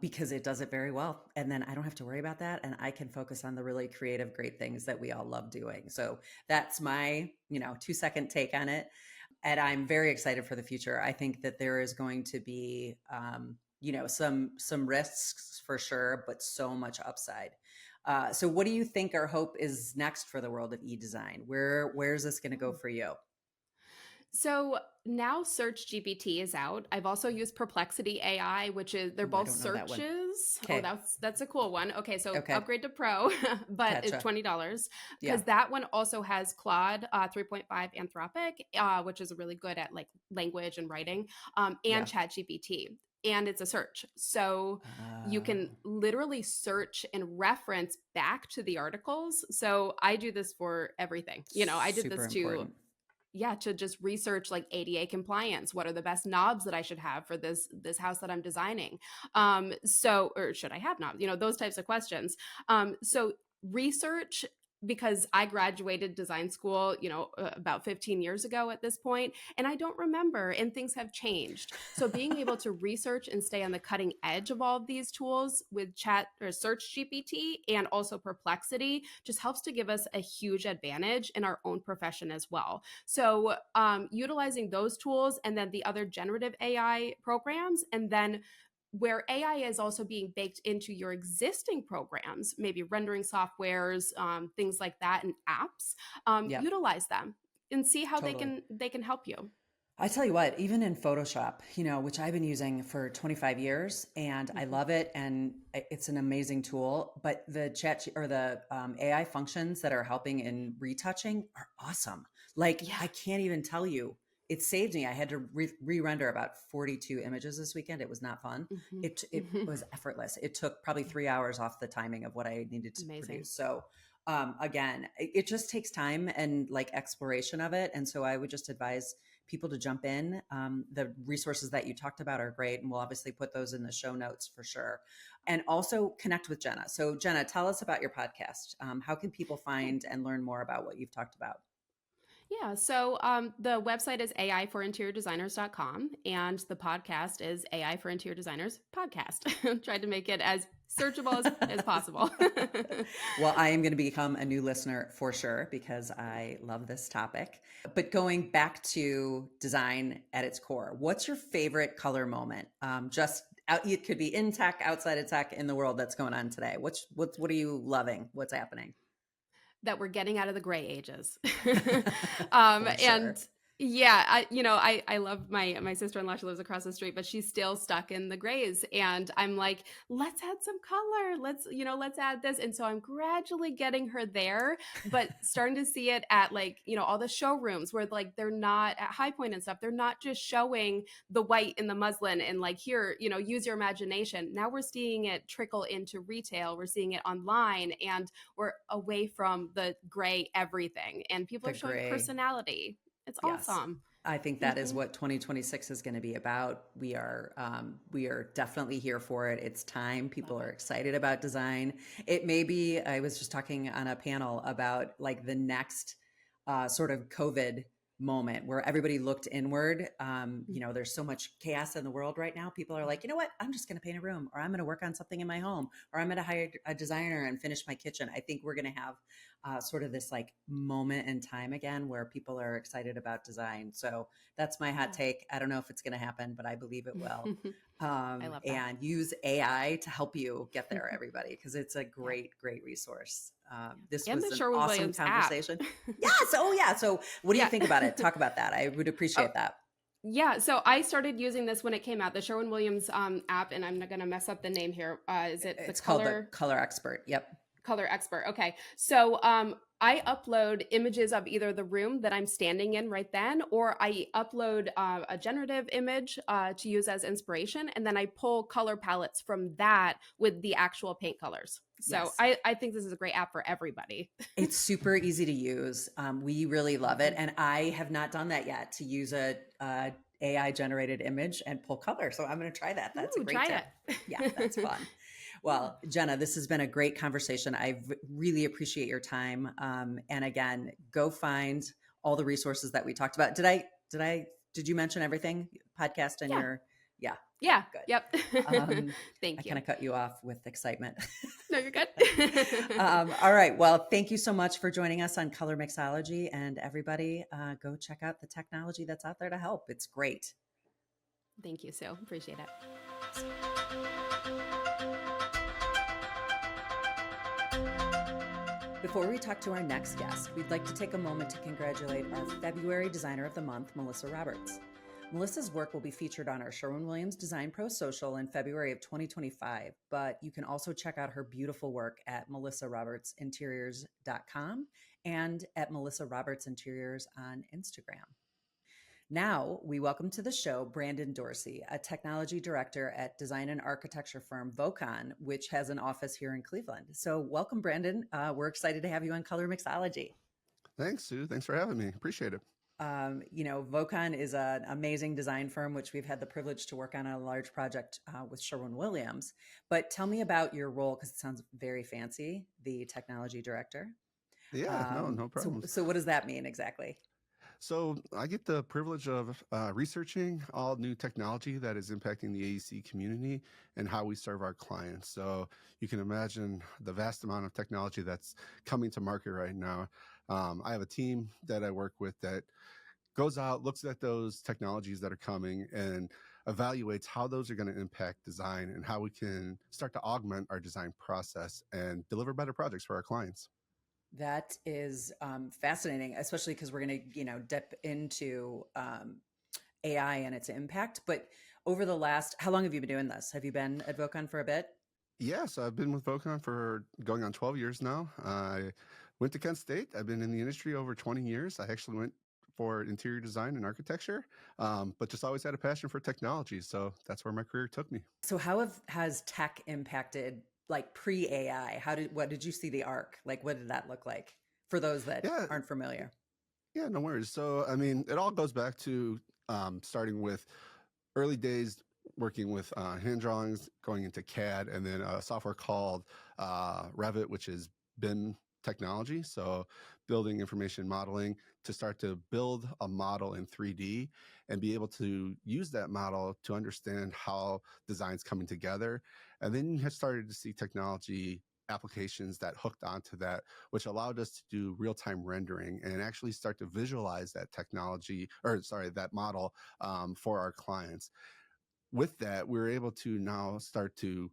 Speaker 2: Because it does it very well. And then I don't have to worry about that. And I can focus on the really creative, great things that we all love doing. So that's my, 2-second take on it. And I'm very excited for the future. I think that there is going to be, some risks for sure, but so much upside. So what do you think or hope is next for the world of e-design? Where's this going to go for you?
Speaker 3: So now Search GPT is out. I've also used Perplexity AI, which is they're both searches.
Speaker 2: Okay.
Speaker 3: Oh, that's a cool one. Okay, so
Speaker 2: Okay.
Speaker 3: upgrade to Pro, but
Speaker 2: Gotcha.
Speaker 3: it's $20
Speaker 2: Yeah.
Speaker 3: because that one also has Claude 3.5 Anthropic, which is really good at like language and writing, and
Speaker 2: Yeah.
Speaker 3: ChatGPT. And it's a search. So you can literally search and reference back to the articles. So I do this for everything. I did
Speaker 2: Super
Speaker 3: this to
Speaker 2: important.
Speaker 3: to just research like ADA compliance. What are the best knobs that I should have for this house that I'm designing? Or should I have knobs? Those types of questions. So research, because I graduated design school, about 15 years ago at this point, and I don't remember, and things have changed. So being able to research and stay on the cutting edge of all of these tools with Chat or Search GPT and also Perplexity just helps to give us a huge advantage in our own profession as well. So utilizing those tools and then the other generative AI programs, and then where AI is also being baked into your existing programs, maybe rendering softwares, things like that, and apps,
Speaker 2: Yep.
Speaker 3: utilize them and see how
Speaker 2: Totally.
Speaker 3: they can help you.
Speaker 2: I tell you what, even in Photoshop, which I've been using for 25 years and I love it and it's an amazing tool, but the chat or the AI functions that are helping in retouching are awesome. Like,
Speaker 3: Yeah.
Speaker 2: I can't even tell you. It saved me. I had to re-render about 42 images this weekend. It was not fun.
Speaker 3: Mhm.
Speaker 2: It
Speaker 3: Mhm.
Speaker 2: was effortless. It took probably 3 hours off the timing of what I needed to
Speaker 3: Amazing.
Speaker 2: produce. So again, it just takes time and like exploration of it. And so I would just advise people to jump in. The resources that you talked about are great. And we'll obviously put those in the show notes for sure. And also connect with Jenna. So Jenna, tell us about your podcast. How can people find and learn more about what you've talked about?
Speaker 3: Yeah. So the website is aiforinteriordesigners.com and the podcast is AI for Interior Designers Podcast. Tried to make it as searchable as possible.
Speaker 2: Well, I am going to become a new listener for sure because I love this topic. But going back to design at its core, what's your favorite color moment? It could be in tech, outside of tech, in the world that's going on today. What are you loving? What's happening?
Speaker 3: That we're getting out of the gray ages.
Speaker 2: For sure.
Speaker 3: And yeah, I love my sister-in-law. She lives across the street, but she's still stuck in the grays. And I'm like, let's add some color. Let's add this. And so I'm gradually getting her there, but starting to see it at like, all the showrooms where like they're not at High Point and stuff. They're not just showing the white in the muslin and like, here, use your imagination. Now we're seeing it trickle into retail. We're seeing it online and we're away from the gray everything. And people are showing personality. It's awesome.
Speaker 2: I think that is what 2026 is going to be about. We are definitely here for it. It's time. People are excited about design. It may be, I was just talking on a panel about like the next sort of COVID moment where everybody looked inward. There's so much chaos in the world right now. People are like, you know what? I'm just going to paint a room, or I'm going to work on something in my home, or I'm going to hire a designer and finish my kitchen. I think we're going to have sort of this like moment in time again where people are excited about design. So that's my hot take. I don't know if it's going to happen, but I believe it will.
Speaker 3: I love that.
Speaker 2: And use AI to help you get there, everybody, because it's a great resource. This
Speaker 3: and
Speaker 2: was
Speaker 3: the
Speaker 2: an
Speaker 3: Sherwin-Williams
Speaker 2: awesome conversation. Yes. Oh yeah. So what do you think about it? Talk about that. I would appreciate that.
Speaker 3: Yeah, so I started using this when it came out, the Sherwin-Williams app, and I'm not going to mess up the name here. Is it
Speaker 2: It's
Speaker 3: the color?
Speaker 2: called the Color Expert. Yep.
Speaker 3: Color expert. Okay. So I upload images of either the room that I'm standing in right then, or I upload a generative image to use as inspiration. And then I pull color palettes from that with the actual paint colors. So
Speaker 2: Yes.
Speaker 3: I think this is a great app for everybody.
Speaker 2: It's super easy to use. We really love it. And I have not done that yet, to use a AI generated image and pull color. So I'm going to try that. That's a
Speaker 3: Ooh,
Speaker 2: great
Speaker 3: try
Speaker 2: tip.
Speaker 3: it.
Speaker 2: Yeah, that's fun. Well, Jenna, this has been a great conversation. Really appreciate your time. And again, go find all the resources that we talked about. Did you mention everything? Podcast and
Speaker 3: Yeah.
Speaker 2: yeah.
Speaker 3: Yeah.
Speaker 2: Good.
Speaker 3: Yep.
Speaker 2: I
Speaker 3: Thank you.
Speaker 2: kind of cut you off with excitement.
Speaker 3: No, you're good.
Speaker 2: All right. Well, thank you so much for joining us on Colormixology, and everybody go check out the technology that's out there to help. It's great.
Speaker 3: Thank you, Sue. Appreciate it.
Speaker 2: Before we talk to our next guest, we'd like to take a moment to congratulate our February Designer of the Month, Melissa Roberts. Melissa's work will be featured on our Sherwin-Williams Design Pro Social in February of 2025, but you can also check out her beautiful work at melissarobertsinteriors.com and at Melissa Roberts Interiors on Instagram. Now, we welcome to the show Brandon Dorsey, a technology director at design and architecture firm Vocon, which has an office here in Cleveland. So welcome, Brandon. We're excited to have you on Colormixology.
Speaker 4: Thanks, Sue. Thanks for having me. Appreciate it.
Speaker 2: Vocon is an amazing design firm, which we've had the privilege to work on a large project with Sherwin-Williams. But tell me about your role, because it sounds very fancy, the technology director.
Speaker 4: Yeah, no problem.
Speaker 2: So what does that mean exactly?
Speaker 4: So I get the privilege of researching all new technology that is impacting the AEC community and how we serve our clients. So you can imagine the vast amount of technology that's coming to market right now. I have a team that I work with that goes out, looks at those technologies that are coming, and evaluates how those are going to impact design and how we can start to augment our design process and deliver better projects for our clients.
Speaker 2: That is fascinating, especially because we're going to, dip into AI and its impact. But over the last, how long have you been doing this? Have you been at Vocon for a bit?
Speaker 4: Yeah, so I've been with Vocon for going on 12 years now. I went to Kent State. I've been in the industry over 20 years. I actually went for interior design and architecture, but just always had a passion for technology. So that's where my career took me.
Speaker 2: So how has tech impacted, like pre-AI? What did you see the arc? Like, what did that look like for those that aren't familiar?
Speaker 4: Yeah, no worries. So, I mean, it all goes back to starting with early days working with hand drawings, going into CAD, and then a software called Revit, which is BIM technology. So building information modeling to start to build a model in 3D and be able to use that model to understand how design's coming together. And then you have started to see technology applications that hooked onto that, which allowed us to do real-time rendering and actually start to visualize that that model for our clients. With that, we're able to now start to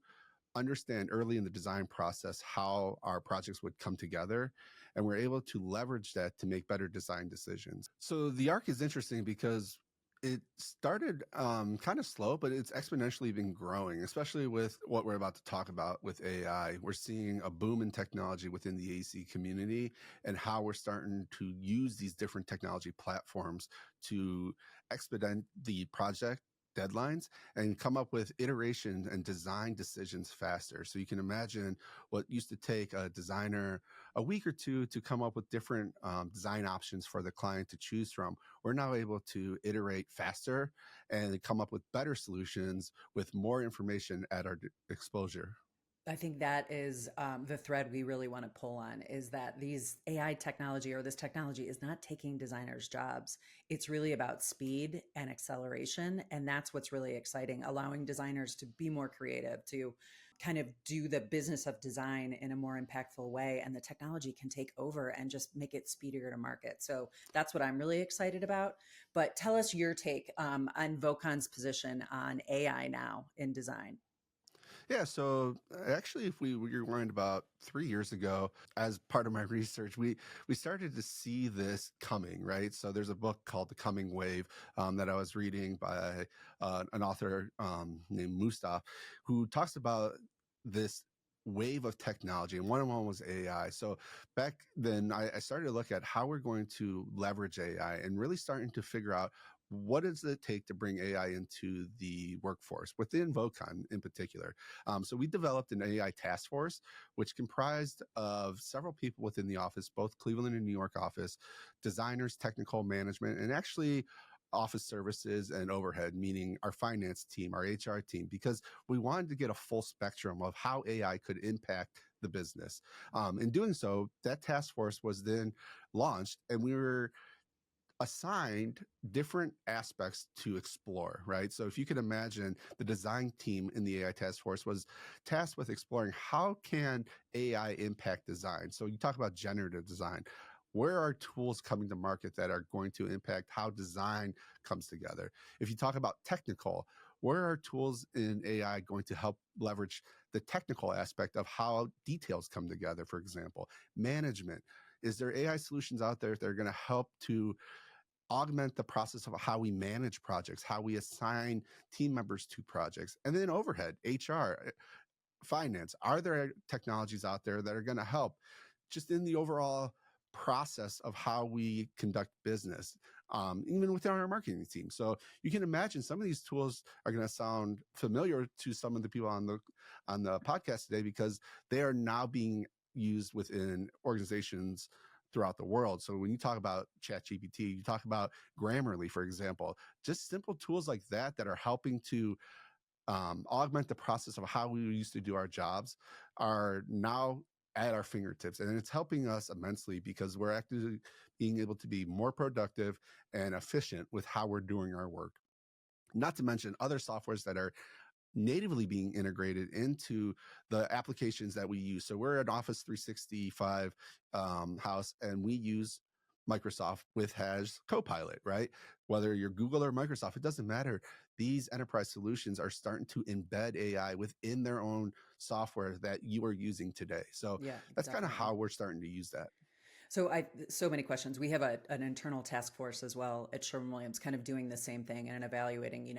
Speaker 4: understand early in the design process how our projects would come together, and we're able to leverage that to make better design decisions. So the arc is interesting because it started kind of slow, but it's exponentially been growing, especially with what we're about to talk about with AI. We're seeing a boom in technology within the AEC community and how we're starting to use these different technology platforms to expedite the project deadlines and come up with iteration and design decisions faster. So you can imagine what used to take a designer a week or two to come up with different design options for the client to choose from. We're now able to iterate faster and come up with better solutions with more information at our exposure.
Speaker 2: I think that is the thread we really want to pull on, is that these AI technology, or this technology, is not taking designers' jobs. It's really about speed and acceleration. And that's what's really exciting, allowing designers to be more creative, to kind of do the business of design in a more impactful way. And the technology can take over and just make it speedier to market. So that's what I'm really excited about. But tell us your take on Vocon's position on AI now in design.
Speaker 4: Yeah, so actually, if we rewind about 3 years ago, as part of my research, we started to see this coming, right? So there's a book called The Coming Wave that I was reading by an author named Mustaf, who talks about this wave of technology, and one of them was AI. So back then, I started to look at how we're going to leverage AI and really starting to figure out what does it take to bring AI into the workforce within Vocon in particular. So we developed an AI task force, which comprised of several people within the office, both Cleveland and New York office, designers, technical management, and actually office services and overhead, meaning our finance team, our HR team, because we wanted to get a full spectrum of how AI could impact the business. In doing so, that task force was then launched, and we were assigned different aspects to explore, right? So if you can imagine, the design team in the AI task force was tasked with exploring how can AI impact design. So you talk about generative design. Where are tools coming to market that are going to impact how design comes together? If you talk about technical, where are tools in AI going to help leverage the technical aspect of how details come together, for example? Management. Is there AI solutions out there that are going to help to augment the process of how we manage projects, how we assign team members to projects? And then overhead, HR, finance. Are there technologies out there that are going to help just in the overall process of how we conduct business, even within our marketing team? So you can imagine some of these tools are going to sound familiar to some of the people on the podcast today, because they are now being used within organizations throughout the world. So when you talk about ChatGPT, you talk about Grammarly, for example, just simple tools like that that are helping to augment the process of how we used to do our jobs are now at our fingertips. And it's helping us immensely because we're actually being able to be more productive and efficient with how we're doing our work. Not to mention other softwares that are natively being integrated into the applications that we use. So we're an Office 365 house, and we use Microsoft with has Copilot, right? Whether you're Google or Microsoft, it doesn't matter. These enterprise solutions are starting to embed AI within their own software that you are using today. So
Speaker 2: Yeah,
Speaker 4: that's kind of
Speaker 2: definitely.
Speaker 4: how we're starting to use that.
Speaker 2: So many questions. We have an internal task force as well at Sherwin-Williams, kind of doing the same thing and evaluating,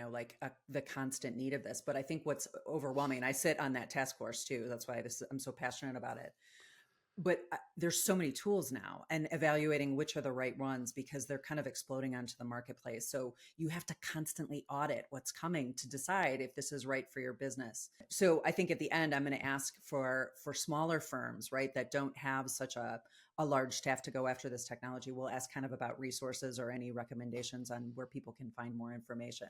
Speaker 2: the constant need of this. But I think what's overwhelming, and I sit on that task force too. That's why I'm so passionate about it. But there's so many tools now, and evaluating which are the right ones, because they're kind of exploding onto the marketplace. So you have to constantly audit what's coming to decide if this is right for your business. So I think at the end, I'm going to ask for smaller firms, right, that don't have such a large staff to go after this technology. We'll ask kind of about resources or any recommendations on where people can find more information.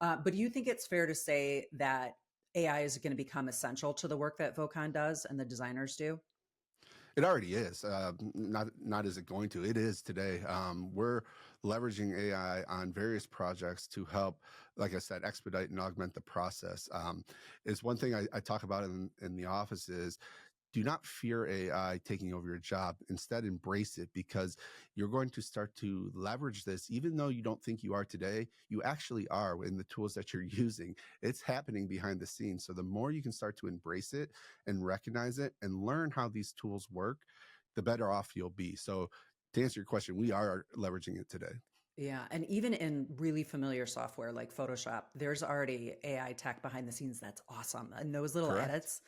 Speaker 2: But do you think it's fair to say that AI is going to become essential to the work that Vocon does and the designers do?
Speaker 4: It already is. Not is it going to. It is today. We're leveraging AI on various projects to help, like I said, expedite and augment the process. Is one thing I talk about in the office is, do not fear AI taking over your job. Instead, embrace it, because you're going to start to leverage this. Even though you don't think you are today, you actually are in the tools that you're using. It's happening behind the scenes. So the more you can start to embrace it and recognize it and learn how these tools work, the better off you'll be. So to answer your question, we are leveraging it today.
Speaker 2: Yeah. And even in really familiar software like Photoshop, there's already AI tech behind the scenes that's awesome. And those little
Speaker 4: Correct.
Speaker 2: edits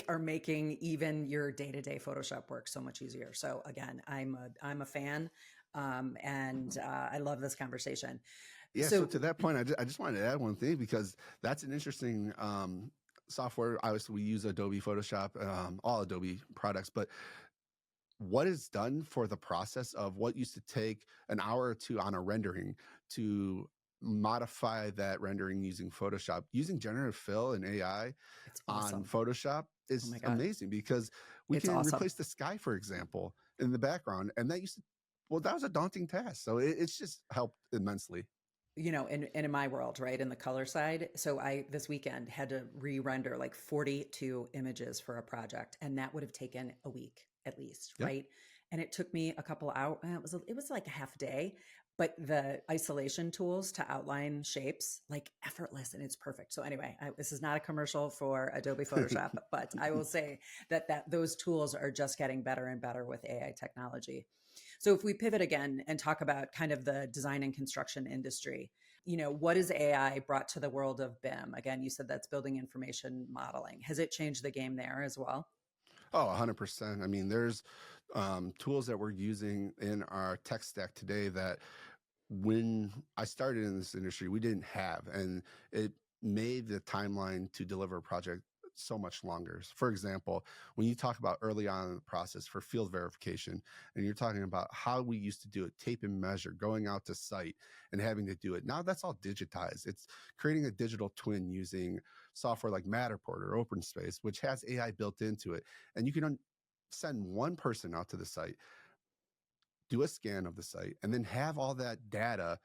Speaker 2: are making even your day-to-day Photoshop work so much easier. So again, I'm a fan. And I love this conversation.
Speaker 4: Yeah. So to that point, I just wanted to add one thing, because that's an interesting software. Obviously, we use Adobe Photoshop, all Adobe products, but what is done for the process of what used to take an hour or two on a rendering to modify that rendering using Photoshop, using generative fill and AI
Speaker 2: It's
Speaker 4: on
Speaker 2: awesome.
Speaker 4: Photoshop
Speaker 2: Oh
Speaker 4: is
Speaker 2: my God.
Speaker 4: amazing, because we
Speaker 2: It's
Speaker 4: can
Speaker 2: awesome.
Speaker 4: replace the sky, for example, in the background. And that that was a daunting task. So it's just helped immensely.
Speaker 2: And in my world, right, in the color side. So I, this weekend, had to re-render like 42 images for a project, and that would have taken a week at least,
Speaker 4: Yep.
Speaker 2: right? And it took me a couple hours. It was like a half day, but the isolation tools to outline shapes, like effortless, and it's perfect. So anyway, this is not a commercial for Adobe Photoshop, but I will say that those tools are just getting better and better with AI technology. So if we pivot again and talk about kind of the design and construction industry, what has AI brought to the world of BIM? Again, you said that's building information modeling. Has it changed the game there as well?
Speaker 4: Oh, 100%. I mean, there's tools that we're using in our tech stack today that when I started in this industry, we didn't have, and it made the timeline to deliver a project so much longer. For example, when you talk about early on in the process for field verification, and you're talking about how we used to do it, tape and measure, going out to site and having to do it. Now that's all digitized. It's creating a digital twin using software like Matterport or OpenSpace, which has AI built into it. And you can send one person out to the site, do a scan of the site, and then have all that data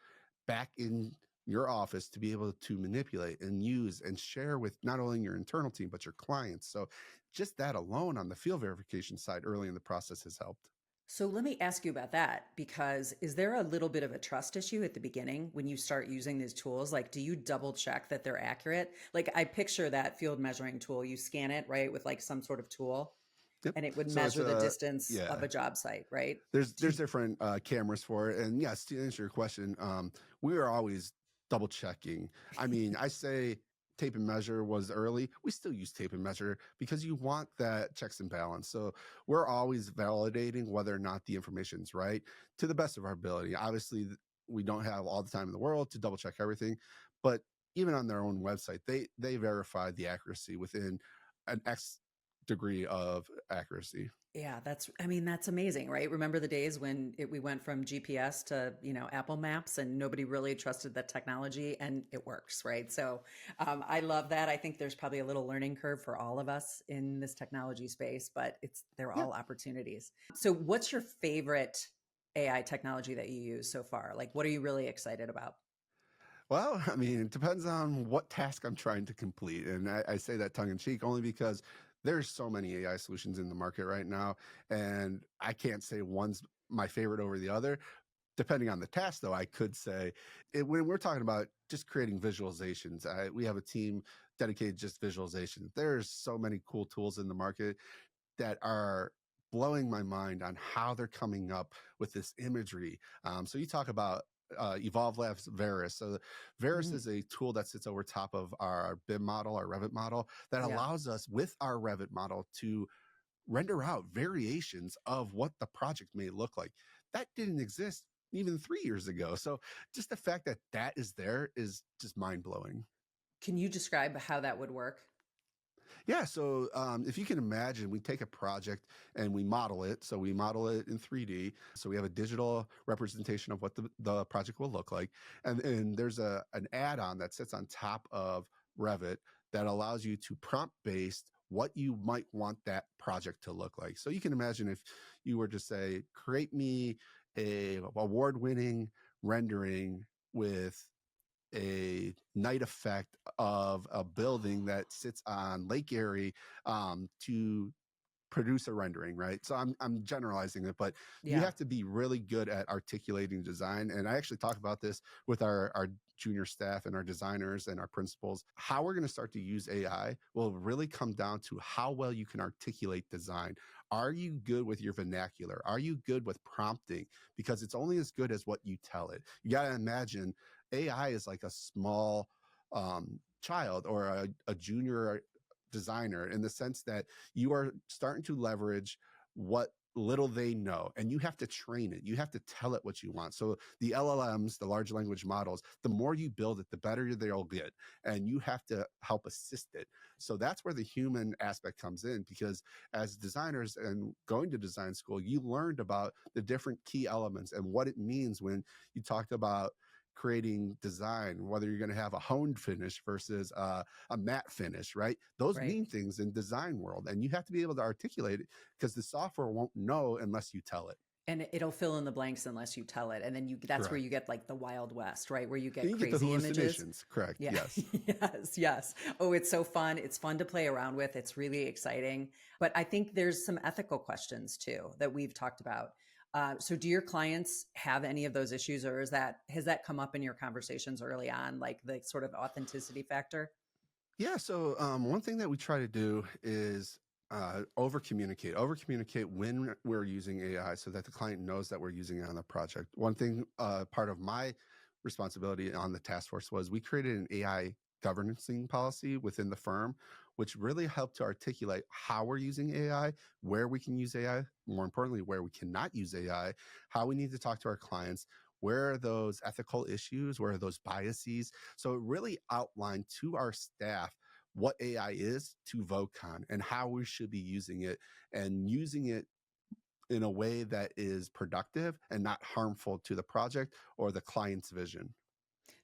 Speaker 4: back in your office to be able to manipulate and use and share with not only your internal team, but your clients. So just that alone on the field verification side early in the process has helped.
Speaker 2: So let me ask you about that, because is there a little bit of a trust issue at the beginning when you start using these tools? Like, do you double check that they're accurate? Like, I picture that field measuring tool, you scan it, right, with like some sort of tool.
Speaker 4: Yep.
Speaker 2: And it would
Speaker 4: So
Speaker 2: measure the distance of a job site, right?
Speaker 4: There's different cameras for it. And yes, to answer your question, we are always double checking. I mean, I say tape and measure was early. We still use tape and measure because you want that checks and balance. So we're always validating whether or not the information's right to the best of our ability. Obviously, we don't have all the time in the world to double check everything, but even on their own website, they verify the accuracy within an X degree of accuracy.
Speaker 2: Yeah, that's amazing, right? Remember the days when we went from GPS to, Apple Maps, and nobody really trusted that technology, and it works, right? So I love that. I think there's probably a little learning curve for all of us in this technology space, but they're all opportunities. So what's your favorite AI technology that you use so far? Like, what are you really excited about?
Speaker 4: Well, I mean, it depends on what task I'm trying to complete. And I say that tongue in cheek only because there's so many AI solutions in the market right now. And I can't say one's my favorite over the other. Depending on the task, though, I could say when we're talking about just creating visualizations, we have a team dedicated to just visualization. There's so many cool tools in the market that are blowing my mind on how they're coming up with this imagery. So you talk about Evolve Labs Veris. So Veris is a tool that sits over top of our BIM model, our Revit model, that allows us with our Revit model to render out variations of what the project may look like. That didn't exist even 3 years ago. So just the fact that that is there is just mind blowing.
Speaker 2: Can you describe how that would work?
Speaker 4: Yeah, so if you can imagine, we take a project and we model it. So we model it in 3D. So we have a digital representation of what the project will look like. And there's an add-on that sits on top of Revit that allows you to prompt-based what you might want that project to look like. So you can imagine if you were to say, create me a award-winning rendering with a night effect of a building that sits on Lake Erie to produce a rendering, right? So I'm generalizing it, but you have to be really good at articulating design. And I actually talk about this with our junior staff and our designers and our principals. How we're going to start to use AI will really come down to how well you can articulate design. Are you good with your vernacular? Are you good with prompting? Because it's only as good as what you tell it. You got to imagine AI is like a small child or a junior designer in the sense that you are starting to leverage what little they know, and you have to train it. You have to tell it what you want. So the LLMs, the large language models, the more you build it, the better they'll get, and you have to help assist it. So that's where the human aspect comes in, because as designers and going to design school, you learned about the different key elements and what it means when you talked about creating design, whether you're going to have a honed finish versus a matte finish, right? Those mean things in design world, and you have to be able to articulate it because the software won't know unless you tell it.
Speaker 2: And it'll fill in the blanks unless you tell it. And then that's where you get like the Wild West, right? Where you get
Speaker 4: crazy
Speaker 2: the
Speaker 4: hallucinations.
Speaker 2: Images.
Speaker 4: Correct.
Speaker 2: Yeah.
Speaker 4: Yes.
Speaker 2: Yes. Oh, it's so fun. It's fun to play around with. It's really exciting. But I think there's some ethical questions too that we've talked about. So do your clients have any of those issues, or has that come up in your conversations early on, like the sort of authenticity factor?
Speaker 4: Yeah. So one thing that we try to do is over communicate when we're using AI so that the client knows that we're using it on the project. One thing, part of my responsibility on the task force was we created an AI governancing policy within the firm, which really helped to articulate how we're using AI, where we can use AI, more importantly, where we cannot use AI, how we need to talk to our clients, where are those ethical issues, where are those biases. So it really outlined to our staff what AI is to Vocon and how we should be using it, and using it in a way that is productive and not harmful to the project or the client's vision.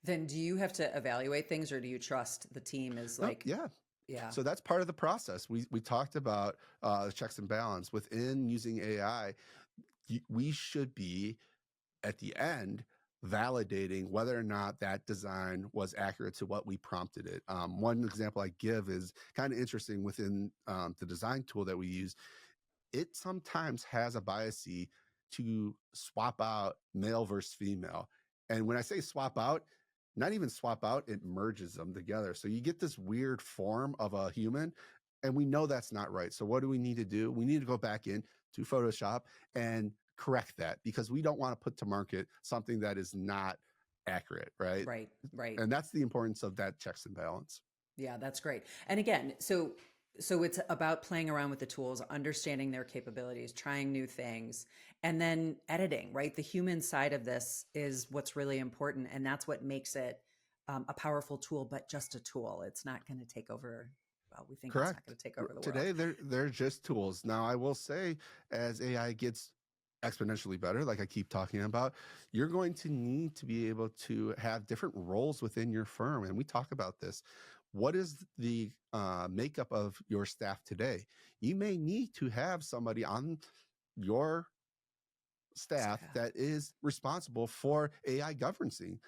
Speaker 2: Then do you have to evaluate things, or do you trust the team is
Speaker 4: No,
Speaker 2: like,
Speaker 4: yeah.
Speaker 2: yeah,
Speaker 4: So that's part of the process. We talked about checks and balance within using AI. We should be at the end validating whether or not that design was accurate to what we prompted it. One example I give is kind of interesting within the design tool that we use. It sometimes has a bias to swap out male versus female. And when I say swap out, not even swap out, it merges them together. So you get this weird form of a human, and we know that's not right. So what do we need to do? We need to go back in to Photoshop and correct that, because we don't want to put to market something that is not accurate, right?
Speaker 2: right.
Speaker 4: And that's the importance of that checks and balance.
Speaker 2: Yeah, that's great. And again, so it's about playing around with the tools, understanding their capabilities, trying new things, and then editing, right? The human side of this is what's really important, and that's what makes it a powerful tool, but just a tool. It's not going to take over. Well, we think it's
Speaker 4: Correct.
Speaker 2: not going to take over the
Speaker 4: Today,
Speaker 2: world.
Speaker 4: they're just tools. Now, I will say, as AI gets exponentially better, like I keep talking about, you're going to need to be able to have different roles within your firm. And we talk about this. What is the makeup of your staff today? You may need to have somebody on your staff that is responsible for AI governancing.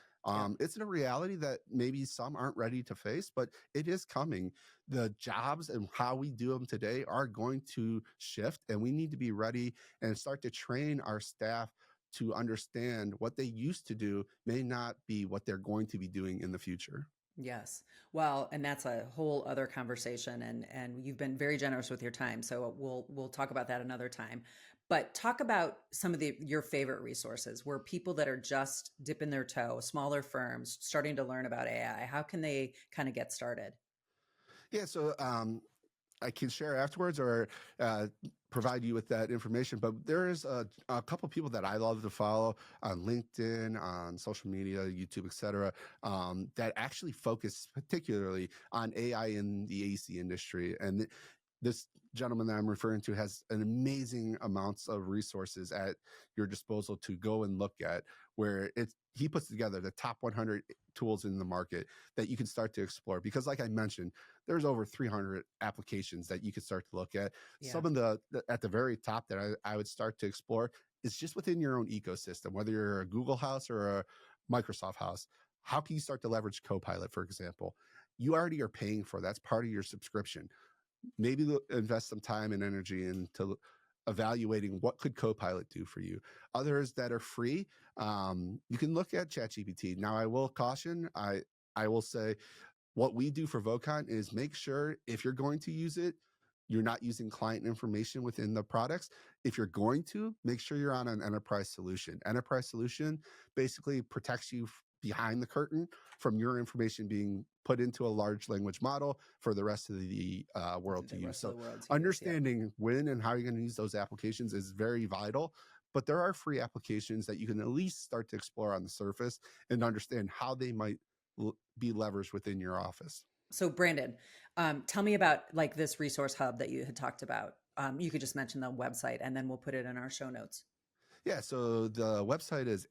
Speaker 4: It's a reality that maybe some aren't ready to face, but it is coming. The jobs and how we do them today are going to shift, and we need to be ready and start to train our staff to understand what they used to do may not be what they're going to be doing in the future.
Speaker 2: Yes. Well, and that's a whole other conversation, and you've been very generous with your time, so we'll talk about that another time. But talk about some of your favorite resources where people that are just dipping their toe, smaller firms starting to learn about AI, how can they kind of get started?
Speaker 4: Yeah, so I can share afterwards or provide you with that information. But there is a couple people that I love to follow on LinkedIn, on social media, YouTube, etc., that actually focus particularly on AI in the AEC industry. And this gentleman that I'm referring to has an amazing amounts of resources at your disposal to go and look at, where he puts together the top 100 tools in the market that you can start to explore. Because like I mentioned, there's over 300 applications that you could start to look at.
Speaker 2: Yeah.
Speaker 4: Some of the at the very top that I would start to explore is just within your own ecosystem, whether you're a Google house or a Microsoft house. How can you start to leverage Copilot, for example? You already are paying for that's part of your subscription. Maybe invest some time and energy into evaluating what could Copilot do for you. Others that are free, you can look at ChatGPT. Now, I will caution, I will say what we do for Vocon is make sure if you're going to use it, you're not using client information within the products. If you're going to, make sure you're on an enterprise solution. Enterprise solution basically protects you behind the curtain from your information being put into a large language model for the rest of the world to use. So understanding when and how you're going to use those applications is very vital. But there are free applications that you can at least start to explore on the surface and understand how they might be leveraged within your office.
Speaker 2: So Brandon, tell me about like this resource hub that you had talked about. You could just mention the website and then we'll put it in our show notes.
Speaker 4: Yeah, so the website is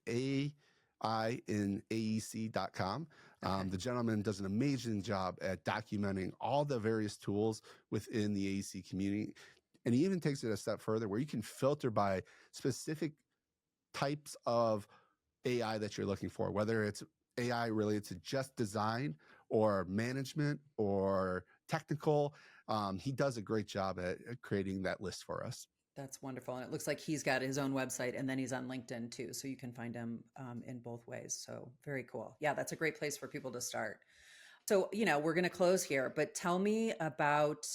Speaker 4: AIinaAEC.com.
Speaker 2: Okay.
Speaker 4: The gentleman does an amazing job at documenting all the various tools within the AEC community. And he even takes it a step further where you can filter by specific types of AI that you're looking for, whether it's AI related to just design or management or technical. He does a great job at creating that list for us.
Speaker 2: That's wonderful. And it looks like he's got his own website and then he's on LinkedIn too. So you can find him in both ways. So very cool. Yeah, that's a great place for people to start. So, we're going to close here, but tell me about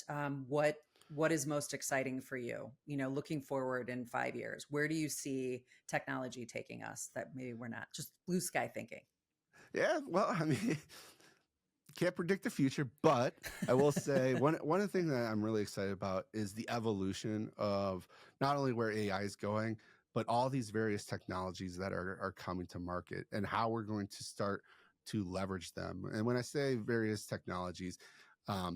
Speaker 2: what what is most exciting for you, looking forward in 5 years? Where do you see technology taking us that maybe we're not just blue sky thinking?
Speaker 4: Yeah, well, I mean, can't predict the future, but I will say one of the things that I'm really excited about is the evolution of not only where AI is going, but all these various technologies that are coming to market and how we're going to start to leverage them. And when I say various technologies,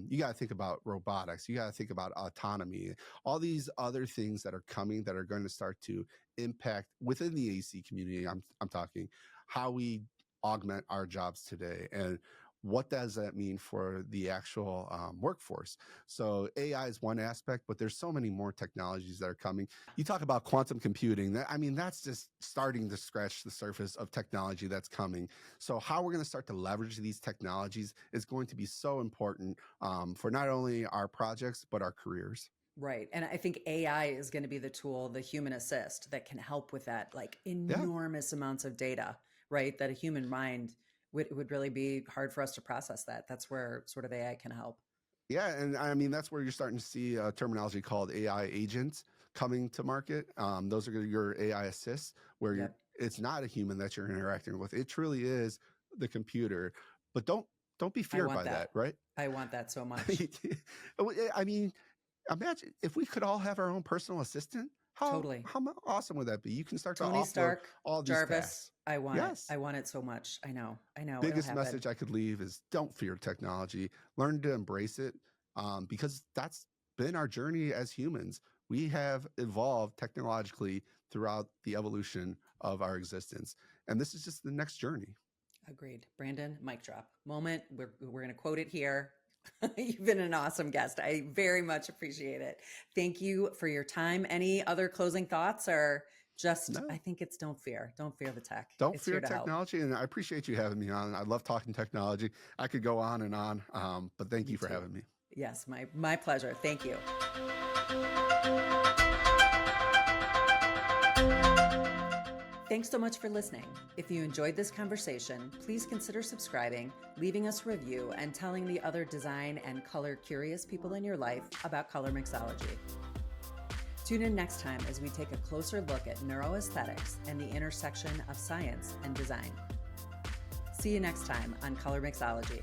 Speaker 4: you got to think about robotics. You got to think about autonomy, all these other things that are coming that are going to start to impact within the AC community. I'm talking how we augment our jobs today and what does that mean for the actual workforce? So AI is one aspect, but there's so many more technologies that are coming. You talk about quantum computing. That's just starting to scratch the surface of technology that's coming. So how we're going to start to leverage these technologies is going to be so important for not only our projects, but our careers.
Speaker 2: Right. And I think AI is going to be the tool, the human assist that can help with that, like enormous amounts of data, right? That a human mind would really be hard for us to process that. That's where sort of AI can help.
Speaker 4: Yeah. And that's where you're starting to see a terminology called AI agents coming to market. Those are your AI assists where it's not a human that you're interacting with. It truly is the computer, but don't be feared by that, right?
Speaker 2: I want that so much.
Speaker 4: Imagine if we could all have our own personal assistant. How awesome would that be? You can start
Speaker 2: Tony
Speaker 4: to
Speaker 2: Stark,
Speaker 4: all these
Speaker 2: Jarvis.
Speaker 4: tasks.
Speaker 2: I want it. I want it so much. I know.
Speaker 4: Biggest message I could leave is don't fear technology. Learn to embrace it because that's been our journey as humans. We have evolved technologically throughout the evolution of our existence. And this is just the next journey.
Speaker 2: Agreed. Brandon, mic drop moment. We're going to quote it here. You've been an awesome guest. I very much appreciate it. Thank you for your time. Any other closing thoughts or just, I think it's don't fear the tech.
Speaker 4: Don't fear technology. And I appreciate you having me on. I love talking technology. I could go on and on, but thank you for having me.
Speaker 2: Yes, my pleasure. Thank you. Thanks so much for listening. If you enjoyed this conversation, please consider subscribing, leaving us a review, and telling the other design and color curious people in your life about Colormixology. Tune in next time as we take a closer look at neuroaesthetics and the intersection of science and design. See you next time on Colormixology.